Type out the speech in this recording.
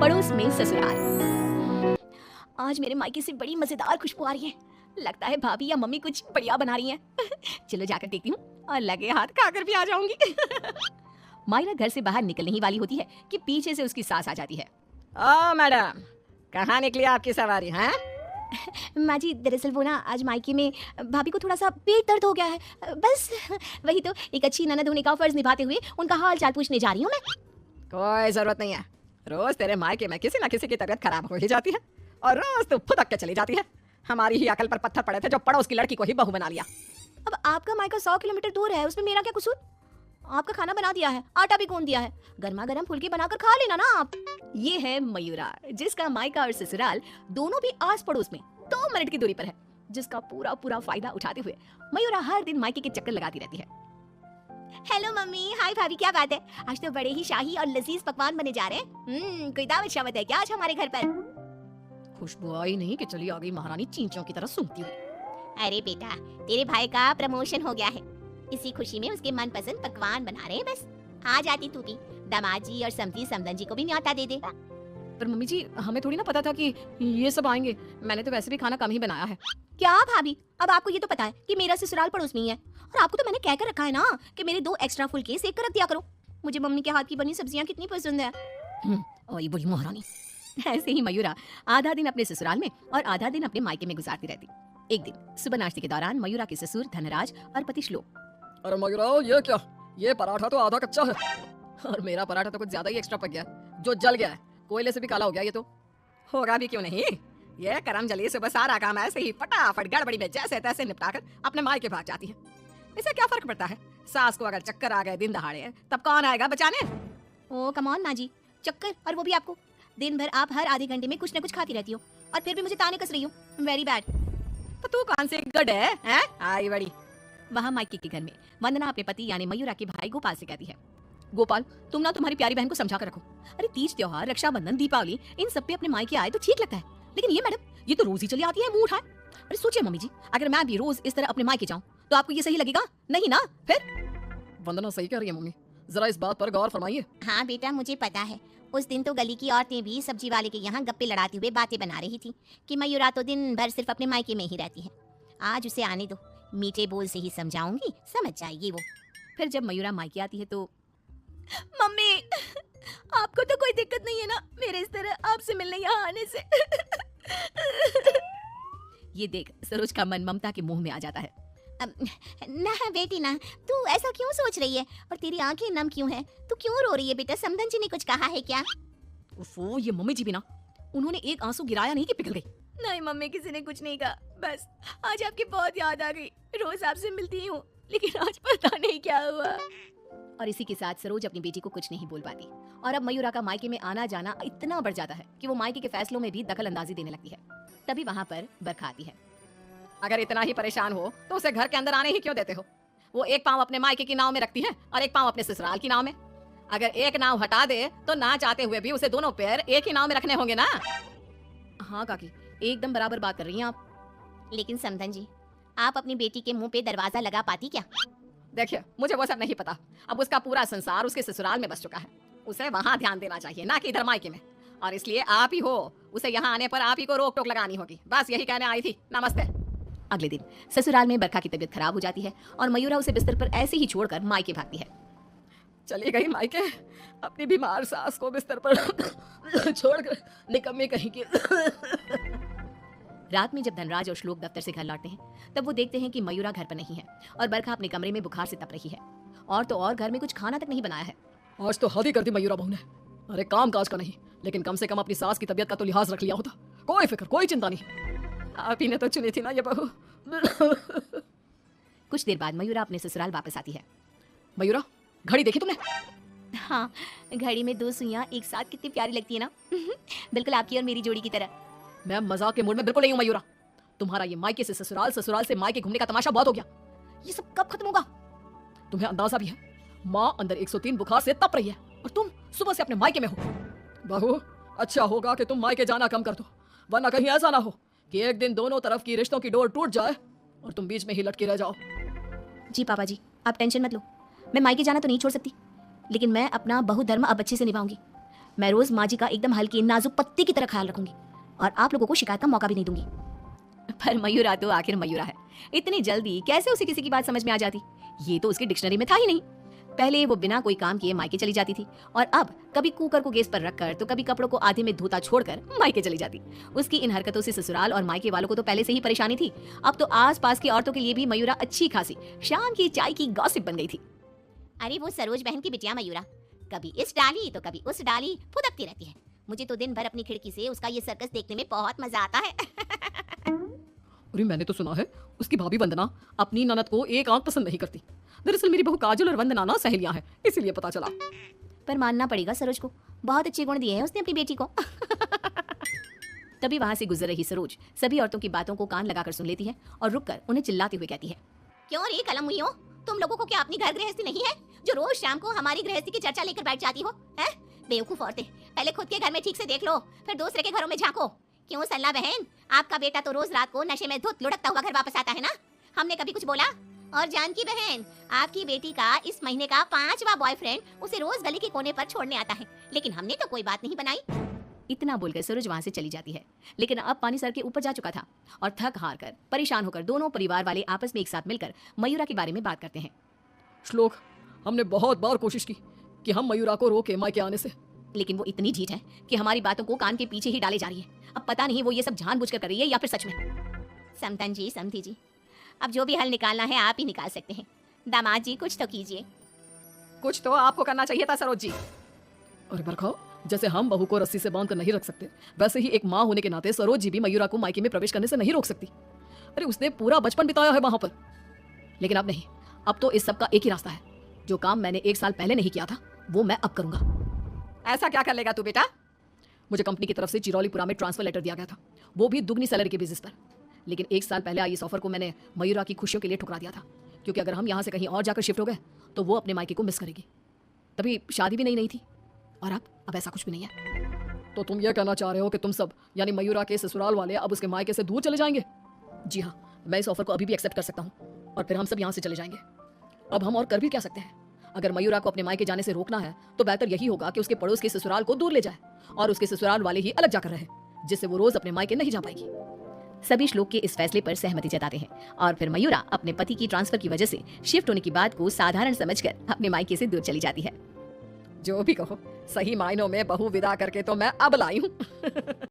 पड़ोस में ससुराल। आज मेरे मायके से बड़ी मजेदार खुशबू आ रही है। लगता है भाभी या मम्मी कुछ बढ़िया बना रही हैं। चलो जाकर देखती हूँ और लगे हाथ खाकर भी आ जाऊंगी। मायरा घर से बाहर निकलने ही वाली होती है कि पीछे से उसकी सास आ जाती है। ओ मैडम, कहाँ निकली आपकी सवारी हैं? माँ जी, दरअसल वो ना आज मायके में भाभी को थोड़ा सा पेट दर्द हो गया है, बस वही तो एक अच्छी ननद होने का फर्ज निभाते हुए उनका हाल चाल पूछने जा रही हूँ मैं। कोई जरूरत नहीं है। रोज तेरे मायके में किसी ना किसी की तबीयत खराब हो ही जाती है और रोज तू फुदक के चली जाती है। हमारी ही अकल पर पत्थर पड़े थे जो पड़ोस की लड़की को ही बहू बना लिया। अब आपका मायका 100 किलोमीटर दूर है, उसमें मेरा क्या कसूर? आपका खाना बना दिया है, आटा भी गूंद दिया है, गर्मा गर्म फुल्की बनाकर खा लेना ना आप। ये है मयूरा, जिसका मायका और ससुराल दोनों भी आस पड़ोस में 2 मिनट की दूरी पर है, जिसका पूरा पूरा फायदा उठाते हुए मयूरा हर दिन मायके के चक्कर लगाती रहती है। हेलो मम्मी, हाय भाभी, क्या बात है? आज तो बड़े ही शाही और लजीज पकवान बने जा रहे हैं। कोई दावत शावत है क्या आज हमारे घर पर? खुशबू आई नहीं कि चली आ गई महारानी चींचों की तरह सूंघती हुई। अरे बेटा, तेरे भाई का प्रमोशन हो गया है, इसी खुशी में उसके मनपसंद पकवान बना रहे हैं। बस आ जाती तू भी, दामाद जी और समधी समधन जी को भी न्योता दे दे। पर मम्मी जी, हमें थोड़ी ना पता था कि ये सब आएंगे। मैंने तो वैसे भी खाना कम ही बनाया है। क्या भाभी, अब आपको ये तो पता है कि मेरा ससुराल पड़ोस में ही है, और आपको तो मैंने कह कर रखा है ना कि मेरे 2 एक्स्ट्रा फुलके सेक कर रख दिया करो। मुझे मम्मी के हाथ की बनी सब्जियां कितनी पसंद है। और ये बड़ी महारानी। ऐसे ही मयूरा आधा दिन अपने ससुराल में और आधा दिन अपने मायके में गुजारती रहती। एक दिन सुबह नाश्ते के दौरान मयूरा के ससुर धनराज और पति श्लोक। अरे मयूरा, ये क्या? ये पराठा तो आधा कच्चा है और मेरा पराठा तो कुछ ज्यादा ही एक्स्ट्रा पक गया, जो जल गया है, कोयले से भी काला हो गया। ये तो होगा भी क्यों नहीं। ये करम जली सुबह सारा काम ऐसे ही फटाफट गड़बड़ी में जैसे तैसे निपटाकर अपने मायके भाग जाती है। इससे क्या फर्क पड़ता है? सास को अगर चक्कर आ गए दिन दहाड़े, तब कौन आएगा बचाने? ओ कम ऑन माँ जी, चक्कर, और वो भी आपको? दिन भर आप हर आधे घंटे में कुछ न कुछ खाती रहती हो और फिर भी मुझे ताने कस रही हो। Very bad. तो तू कौन से गड है? आई बड़ी। वहाँ मायके के घर में वंदना अपने पति यानी मयूरा के भाई गोपाल से कहती है, गोपाल, तुम ना तुम्हारी प्यारी बहन को समझा कर रखो। अरे तीज त्योहार, रक्षाबंधन, दीपावली, इन सब पे अपने मायके आए तो ठीक लगता है, लेकिन ये मैडम, ये तो रोज ही चली आती है मुंह उठाए। अरे सोचिए मम्मी जी, अगर मैं भी रोज इस तरह अपने मायके जाऊं तो आपको ये सही लगेगा? नहीं ना? फिर वंदना सही कह रही है मम्मी, जरा इस बात पर गौर फरमाइए। हाँ बेटा, मुझे पता है। उस दिन तो गली की औरतें भी सब्जी वाले के यहाँ गप्पे लड़ाते हुए बातें बना रही थी कि मयूरा तो दिन भर सिर्फ अपने मायके में ही रहती है। आज उसे आने दो, मीठे बोल से ही समझाऊंगी, समझ जाएगी वो। फिर जब मयूरा मायके आती है तो, मम्मी, आपको तो कोई दिक्कत नहीं है ना मेरे इस तरह आपसे मिलने यहाँ आने से? ये देख सरोज का मन ममता के मुंह में आ जाता है। ना बेटी ना, तू ऐसा क्यों सोच रही है और तेरी आंखें नम क्यों हैं? तू क्यों रो रही है बेटा? समधन जी ने कुछ कहा है क्या? उफ़ो, ये मम्मी जी भी ना, उन्होंने एक आंसू गिराया नहीं कि पिघल गई। नहीं मम्मी, किसी ने कुछ नहीं कहा, बस आज आपकी बहुत याद आ गई। रोज आपसे मिलती हूँ, लेकिन आज पता नहीं क्या हुआ। और इसी के साथ सरोज अपनी बेटी को कुछ नहीं बोल पाती और अब मयूरा का मायके में आना जाना इतना बढ़ जाता है कि वो मायके के फैसलों में भी दखल अंदाजी देने लगती है। तभी वहाँ पर बरखा आती है। अगर इतना ही परेशान हो तो उसे घर के अंदर आने ही क्यों देते हो? वो एक पाँव अपने मायके की नाव में रखती है और एक पाँव अपने ससुराल की नाव में। अगर एक नाव हटा दे तो ना चाहते हुए भी उसे दोनों पैर एक ही नाव में रखने होंगे ना। हाँ काकी, एकदम बराबर बात कर रही हैं आप। लेकिन समधन जी, आप अपनी बेटी के मुंह पे दरवाजा लगा पाती क्या? देखिए, मुझे वो सब नहीं पता। अब उसका पूरा संसार उसके ससुराल में बस चुका है, उसे वहाँ ध्यान देना चाहिए, ना कि इधर मायके में। और इसलिए आप ही हो, उसे यहाँ आने पर आप ही को रोक टोक लगानी होगी। बस यही कहने आई थी। नमस्ते। अगले दिन ससुराल में बरखा की तबीयत खराब हो जाती है और मयूरा उसे बिस्तर पर ऐसे ही छोड़कर मायके भागती है। चली गई मायके, अपनी बीमार सास को बिस्तर पर छोड़कर, निकम्मी कहीं की। रात में जब धनराज और श्लोक दफ्तर से घर लौटते हैं तब वो देखते हैं कि मयूरा घर पर नहीं है और बरखा अपने कमरे में बुखार से तप रही है, और तो और घर में कुछ खाना तक नहीं बनाया है। आज तो हद ही कर दी मयूरा बहू ने। अरे काम काज का नहीं, लेकिन कम से कम अपनी सास की तबीयत का तो लिहाज रख लिया होता। कोई फिक्र, कोई चिंता नहीं। आप ही ने तो चुनी थी ना ये बहू। कुछ देर बाद मयूरा अपने ससुराल वापस आती है। मयूरा, घड़ी देखी तुमने? हाँ, घड़ी में 2 सुइयां एक साथ कितनी प्यारी लगती है ना। बिल्कुल आपकी और मेरी जोड़ी की तरह। मैं मजाक के मूड में बिल्कुल नहीं हूँ मयूरा। तुम्हारा ये मायके से ससुराल, ससुराल से मायके घूमने का तमाशा बहुत हो गया। ये सब कब खत्म होगा? तुम्हें अंदाजा भी है, माँ अंदर 103 बुखार से तप रही है और तुम सुबह से अपने मायके में हो। बहू, अच्छा होगा कि तुम मायके जाना कम कर दो, वरना कहीं ऐसा ना हो कि एक दिन दोनों तरफ की रिश्तों की डोर टूट जाए और तुम बीच में ही लटकी रह जाओ। जी पापा जी, आप टेंशन मत लो। मैं मायके जाना तो नहीं छोड़ सकती, लेकिन मैं अपना बहुधर्म अब अच्छे से निभाऊंगी। मैं रोज माँ जी का एकदम हल्की नाजुक पत्ती की तरह ख्याल रखूंगी और आप लोगों को शिकायत का मौका भी नहीं दूंगी। पर मयूरा तो आखिर मयूरा है, इतनी जल्दी कैसे उसे किसी की बात समझ में आ जाती? ये तो उसकी डिक्शनरी में था ही नहीं। पहले वो बिना कोई काम किए मायके चली जाती थी और अब कभी कुकर को गैस पर रखकर तो कभी कपड़ों को आधे में धोता छोड़कर मायके चली जाती। उसकी इन हरकतों से ससुराल और मायके वालों को तो पहले से ही परेशानी थी, अब तो आसपास की औरतों के लिए भी मयूरा अच्छी खासी शाम की चाय की गॉसिप बन गई थी। अरे वो सरोज बहन की बिटिया मयूरा, कभी इस डाली तो कभी उस डाली फुदकती रहती है। मुझे तो दिन भर अपनी खिड़की से उसका ये सर्कस देखने में बहुत मजा आता है। अरे मैंने तो सुना है उसकी भाभी वंदना अपनी ननद को एक आंख पसंद नहीं करती। दरअसल मेरी बहू काजल और वंदना ना सहेलियां हैं, इसीलिए पता चला। पर मानना पड़ेगा सरोज को, बहुत अच्छे गुण दिए हैं उसने अपनी बेटी को। तभी वहां से गुजर रही सरोज सभी औरतों की बातों को कान लगाकर सुन लेती है और रुककर उन्हें चिल्लाते हुए कहती है, क्यों रे कलमुइयों, तुम लोगों को क्या अपनी घर गृहस्थी नहीं है जो रोज शाम को हमारी गृहस्थी की चर्चा लेकर बैठ जाती हो? हैं? बेवकूफ औरतें, पहले खुद के घर में ठीक से देख लो, फिर दूसरे के घरों में झांको। क्यों सल्ला बहन, आपका बेटा तो रोज रात को नशे में धुत लुढ़कता हुआ घर वापस आता है ना, हमने कभी कुछ बोला? और जानकी बहन, आपकी बेटी का इस महीने का 5वां बॉयफ्रेंड उसे रोज गली के कोने पर छोड़ने आता है, लेकिन हमने तो कोई बात नहीं बनाई। इतना बोलकर सरोज वहां से चली जाती है। लेकिन अब पानी सर के ऊपर जा चुका था और थक हार कर परेशान होकर दोनों परिवार वाले आपस में एक साथ मिलकर मयूरा के बारे में बात करते हैं। श्लोक, हमने बहुत बार कोशिश की कि हम मयूरा को रोके मायके आने से, लेकिन वो इतनी ढीठ है कि हमारी बातों को कान के पीछे ही डाले जा रही है। अब पता नहीं वो ये सब जानबूझकर कर रही है या फिर सच में। समतन जी, समधी जी, अब जो भी हल निकालना है आप ही निकाल सकते हैं। दामाद जी कुछ तो कीजिए। कुछ तो आपको करना चाहिए था सरोज जी। अरे बरखा, जैसे हम बहू को रस्सी से बांध कर नहीं रख सकते, वैसे ही एक माँ होने के नाते सरोज जी भी मयूरा को मायके में प्रवेश करने से नहीं रोक सकती। अरे उसने पूरा बचपन बिताया है वहां पर। लेकिन अब नहीं, अब तो इस सब का एक ही रास्ता है। जो काम मैंने 1 साल पहले नहीं किया था वो मैं अब करूंगा। ऐसा क्या कर लेगा तू बेटा? मुझे कंपनी की तरफ से चिरौलीपुरा में ट्रांसफर लेटर दिया गया था, वो भी दुगनी सैलरी के बेसिस पर। लेकिन 1 साल पहले आई इस ऑफर को मैंने मयूरा की खुशियों के लिए ठुकरा दिया था, क्योंकि अगर हम यहाँ से कहीं और जाकर शिफ्ट हो गए तो वो अपने मायके को मिस करेगी। तभी शादी भी नहीं थी और अब ऐसा कुछ भी नहीं है। तो तुम ये कहना चाह रहे हो कि तुम सब यानी मयूरा के ससुराल वाले अब उसके मायके से दूर चले जाएंगे? जी हाँ, मैं इस ऑफर को अभी भी एक्सेप्ट कर सकता हूँ और फिर हम सब यहाँ से चले जाएंगे। अब हम और कर भी क्या सकते हैं? अगर मयूरा को अपने मायके जाने से रोकना है तो बेहतर यही होगा कि उसके पड़ोस के ससुराल को दूर ले जाए और उसके ससुराल वाले ही अलग जाकर रहे, जिससे वो रोज अपने मायके नहीं जा पाएगी। सभी श्लोक के इस फैसले पर सहमति जताते हैं और फिर मयूरा अपने पति की ट्रांसफर की वजह से शिफ्ट होने की बात को साधारण समझकर अपने मायके से दूर चली जाती है। जो भी कहो, सही मायनों में बहू विदा करके तो मैं अब लाई हूँ।